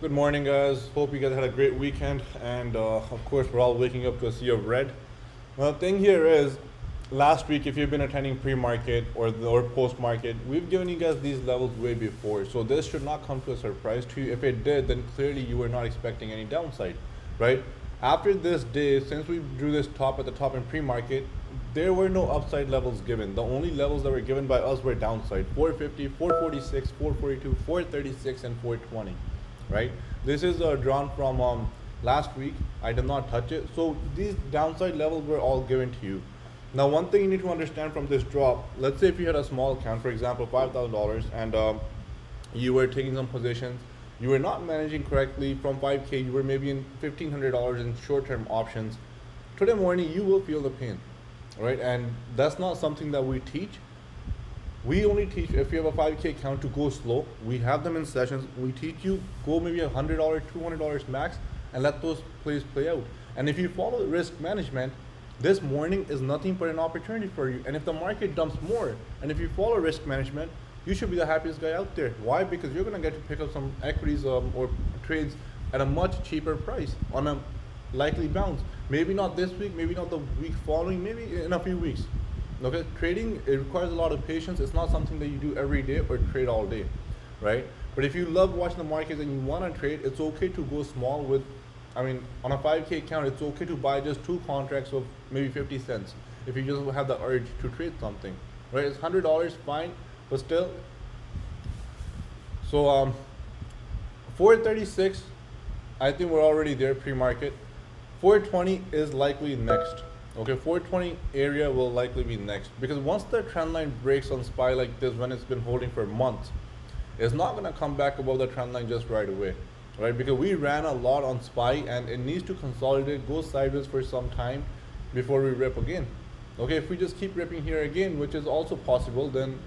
Good morning, guys. Hope you guys had a great weekend, and of course, we're all waking up to a sea of red. Well, the thing here is, last week, if you've been attending pre-market or post-market, we've given you guys these levels way before, so this should not come to a surprise to you. If it did, then clearly you were not expecting any downside, right? After this day, since we drew this top at the top in pre-market, there were no upside levels given. The only levels that were given by us were downside: 450, 446, 442, 436, and 420. Right? This is drawn from last week. I did not touch it. So these downside levels were all given to you. Now, one thing you need to understand from this drop, let's say if you had a small account, for example, $5,000, and you were taking some positions, you were not managing correctly from 5K, you were maybe in $1,500 in short-term options. Today morning, you will feel the pain, right? And that's not something that we teach. We only teach if you have a 5K account to go slow. We have them in sessions. We teach you go maybe $100, $200 max, and let those plays play out. And if you follow risk management, this morning is nothing but an opportunity for you. And if the market dumps more, and if you follow risk management, you should be the happiest guy out there. Why? Because you're gonna get to pick up some equities or trades at a much cheaper price on a likely bounce. Maybe not this week, maybe not the week following, maybe in a few weeks. Okay, trading, it requires a lot of patience. It's not something that you do every day or trade all day, right? But if you love watching the markets and you want to trade, it's okay to go small with, on a 5K account, it's okay to buy just 2 contracts of maybe 50 cents if you just have the urge to trade something, right? It's $100, fine, but still. So 436, I think we're already there pre-market. 420 is likely next. Okay, 420 area will likely be next, because once the trend line breaks on SPY like this, when it's been holding for months, it's not going to come back above the trend line just right away, right? Because we ran a lot on SPY and it needs to consolidate, go sideways for some time before we rip again. Okay, if we just keep ripping here again, which is also possible, then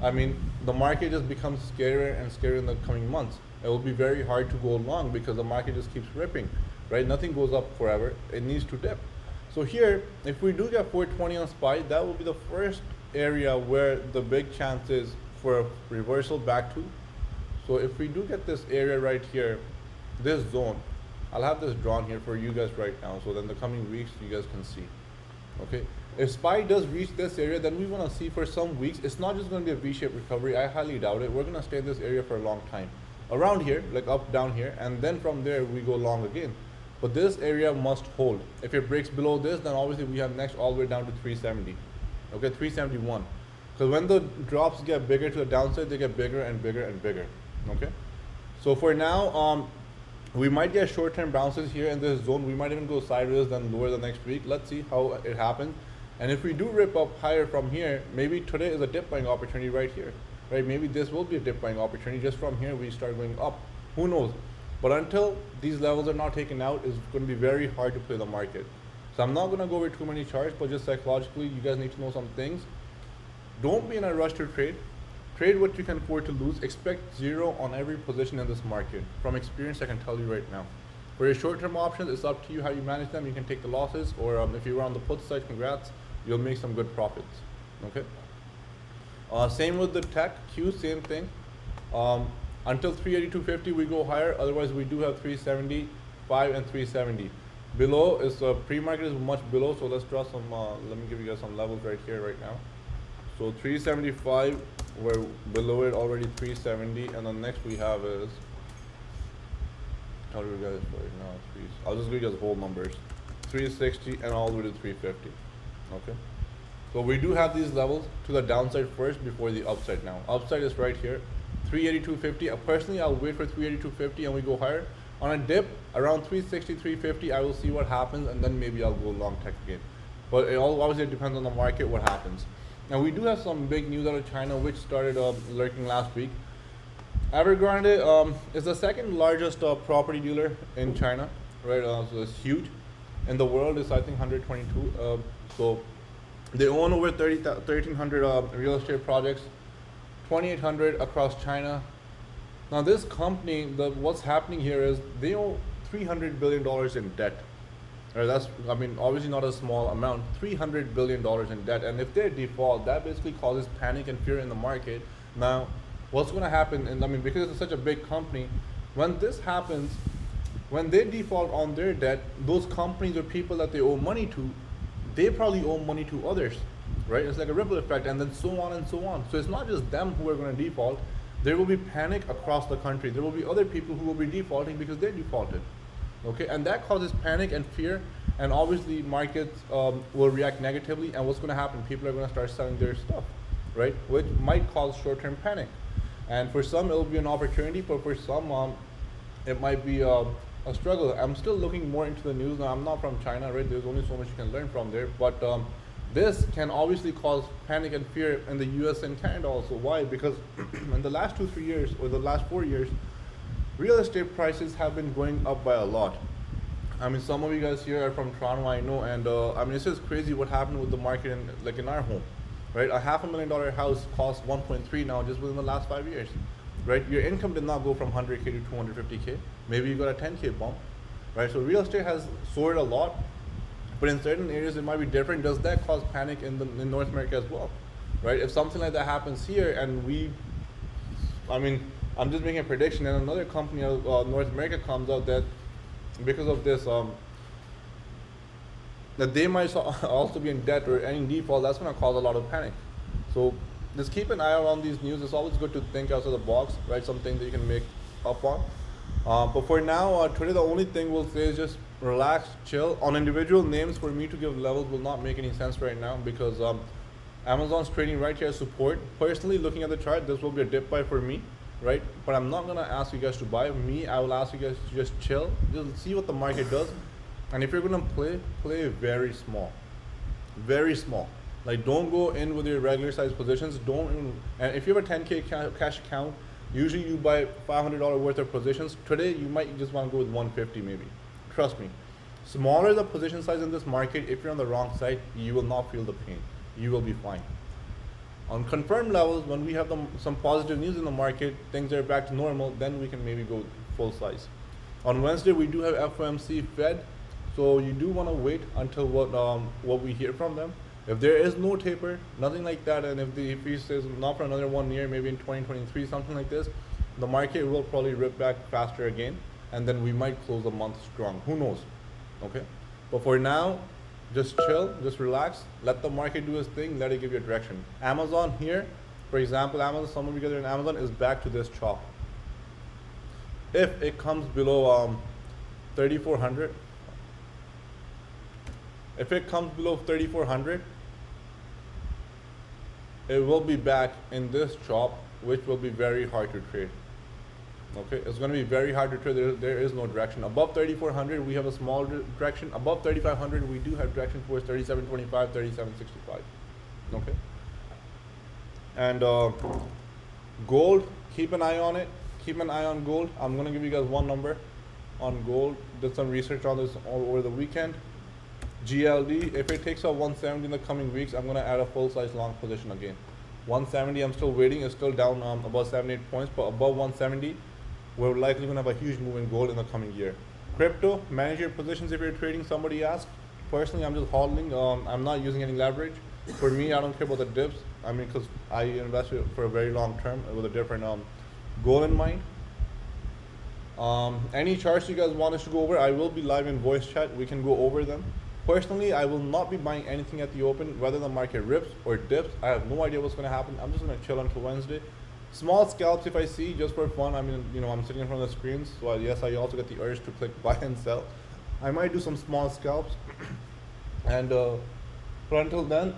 the market just becomes scarier and scarier in the coming months. It will be very hard to go long because the market just keeps ripping, right? Nothing goes up forever. It needs to dip. So here, if we do get 420 on SPY, that will be the first area where the big chance is for a reversal back to. So if we do get this area right here, this zone, I'll have this drawn here for you guys right now, so then the coming weeks you guys can see. Okay, if SPY does reach this area, then we want to see for some weeks, it's not just going to be a V-shaped recovery. I highly doubt it. We're going to stay in this area for a long time. Around here, like up, down here, and then from there we go long again. But this area must hold. If it breaks below this, then obviously we have next all the way down to 370. Okay, 371. Because when the drops get bigger to the downside, they get bigger and bigger and bigger. Okay. So for now, we might get short-term bounces here in this zone. We might even go sideways, then lower the next week. Let's see how it happens. And if we do rip up higher from here, maybe today is a dip buying opportunity right here. Right? Maybe this will be a dip buying opportunity. Just from here, we start going up. Who knows? But until these levels are not taken out, it's going to be very hard to play the market. So I'm not going to go over too many charts, but just psychologically, you guys need to know some things. Don't be in a rush to trade. Trade what you can afford to lose. Expect 0 on every position in this market. From experience, I can tell you right now. For your short-term options, it's up to you how you manage them. You can take the losses, or if you were on the put side, congrats, you'll make some good profits. Okay. Same with the tech, Q, same thing. Until 382.50 we go higher, otherwise we do have 375 and 370. Below is pre-market is much below, so let's draw some, let me give you guys some levels right here, right now. So 375, we're below it already, 370, and the next we have is, how do you guys right now? I'll just give you guys whole numbers. 360 and all the way to 350, okay? So we do have these levels to the downside first before the upside now. Upside is right here. 382.50. Personally, I'll wait for 382.50 and we go higher. On a dip around 360, 350, I will see what happens, and then maybe I'll go long tech again. But it all obviously depends on the market, what happens. Now we do have some big news out of China, which started lurking last week. Evergrande is the second largest property dealer in China, right? So it's huge. In the world, it's I think 122. So they own over 1,300 real estate projects. 2,800 across China. Now this company, what's happening here is they owe $300 billion in debt. That's, obviously not a small amount, $300 billion in debt. And if they default, that basically causes panic and fear in the market. Now, what's going to happen, and because it's such a big company, When this happens, when they default on their debt, those companies or people that they owe money to, they probably owe money to others, right? It's like a ripple effect, and then so on and so on. So it's not just them who are going to default. There will be panic across the country. There will be other people who will be defaulting because they defaulted, okay? And that causes panic and fear, and obviously markets will react negatively, and what's going to happen? People are going to start selling their stuff, right? Which might cause short-term panic. And for some, it'll be an opportunity, but for some, it might be a struggle. I'm still looking more into the news now. I'm not from China, right? There's only so much you can learn from there. But this can obviously cause panic and fear in the US and Canada also. Why? Because in the last 2-3 years, or the last 4 years, real estate prices have been going up by a lot. I mean, some of you guys here are from Toronto, I know, and I mean, it's just crazy what happened with the market in our home, right? A $500,000 house costs 1.3 now just within the last 5 years, right? Your income did not go from 100K to 250K. Maybe you got a 10K bump, right? So real estate has soared a lot, but in certain areas it might be different. Does that cause panic in North America as well, right? If something like that happens here, and I mean, I'm just making a prediction, and another company of North America comes out that because of this, that they might also be in debt or any default, that's going to cause a lot of panic. So just keep an eye out on these news. It's always good to think outside the box, right? Something that you can make up on. But for now, today the only thing we'll say is just relax, chill. On individual names, for me to give levels will not make any sense right now because Amazon's trading right here as support. Personally, looking at the chart, this will be a dip buy for me, right? But I'm not gonna ask you guys to buy. I will ask you guys to just chill, just see what the market does. And if you're gonna play very small, very small. Like, don't go in with your regular size positions. And if you have a 10K cash account, usually you buy $500 worth of positions. Today, you might just want to go with 150 maybe. Trust me. Smaller the position size in this market, if you're on the wrong side, you will not feel the pain. You will be fine. On confirmed levels, when we have some positive news in the market, things are back to normal, then we can maybe go full size. On Wednesday, we do have FOMC Fed, so you do want to wait until what we hear from them. If there is no taper, nothing like that, and if he says not for another 1 year, maybe in 2023, something like this, the market will probably rip back faster again, and then we might close the month strong. Who knows? Okay? But for now, just chill, just relax, let the market do its thing, let it give you a direction. Amazon here, for example, some of you guys are in Amazon, is back to this chop. If it comes below 3,400, if it comes below 3,400, it will be back in this chop, which will be very hard to trade. Okay, it's going to be very hard to trade. There is no direction. Above 3,400, we have a small direction. Above 3,500, we do have direction towards 3,725, 3,765. Okay. And gold, keep an eye on it. Keep an eye on gold. I'm going to give you guys one number on gold. Did some research on this all over the weekend. GLD, if it takes out 170 in the coming weeks, I'm going to add a full-size long position again. 170, I'm still waiting. It's still down about 7-8 points, but above 170, we're likely going to have a huge move in gold in the coming year. Crypto, manage your positions if you're trading. Somebody asked. Personally, I'm just hodling. I'm not using any leverage. For me, I don't care about the dips. I mean, because I invested for a very long term with a different goal in mind. Any charts you guys want us to go over, I will be live in voice chat. We can go over them. Personally, I will not be buying anything at the open, whether the market rips or dips. I have no idea what's going to happen. I'm just going to chill until Wednesday. Small scalps if I see, just for fun. I mean, I'm sitting in front of the screens, so yes, I also get the urge to click buy and sell. I might do some small scalps, and but until then,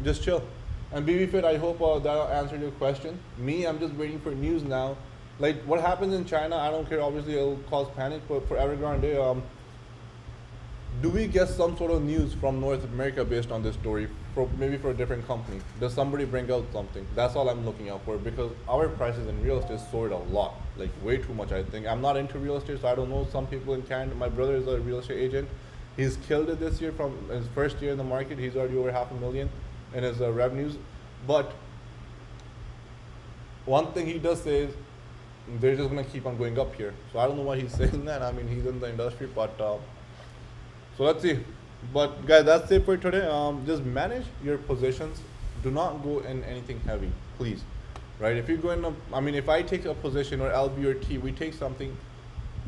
just chill. And BB I hope that answered your question. Me, I'm just waiting for news now. Like, what happens in China, I don't care. Obviously, it'll cause panic. But for Evergrande, do we get some sort of news from North America based on this story? Maybe for a different company. Does somebody bring out something? That's all I'm looking out for, because our prices in real estate soared a lot. Like, way too much, I think. I'm not into real estate, so I don't know some people in Canada. My brother is a real estate agent. He's killed it this year. From his first year in the market, he's already over $500,000 in his revenues. But one thing he does say is, they're just going to keep on going up here. So I don't know why he's saying that. I mean, he's in the industry, but so let's see. But guys, that's it for today. Just manage your positions. Do not go in anything heavy, please. right? If you're going to, I mean, if I take a position or LB or T, we take something,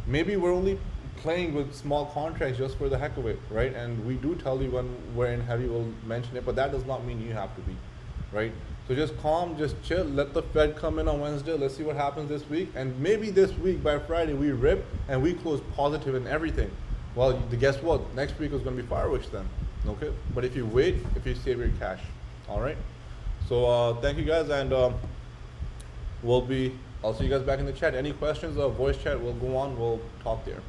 maybe we're only playing with small contracts just for the heck of it, right? And we do tell you when we're in heavy, we'll mention it, but that does not mean you have to be, right? So just calm, just chill, let the Fed come in on Wednesday, let's see what happens this week, and maybe this week by Friday we rip and we close positive in everything. Well, guess what? Next week is going to be fireworks then, okay? But if you wait, if you save your cash, all right? So thank you guys, and I'll see you guys back in the chat. Any questions, voice chat, we'll go on, we'll talk there.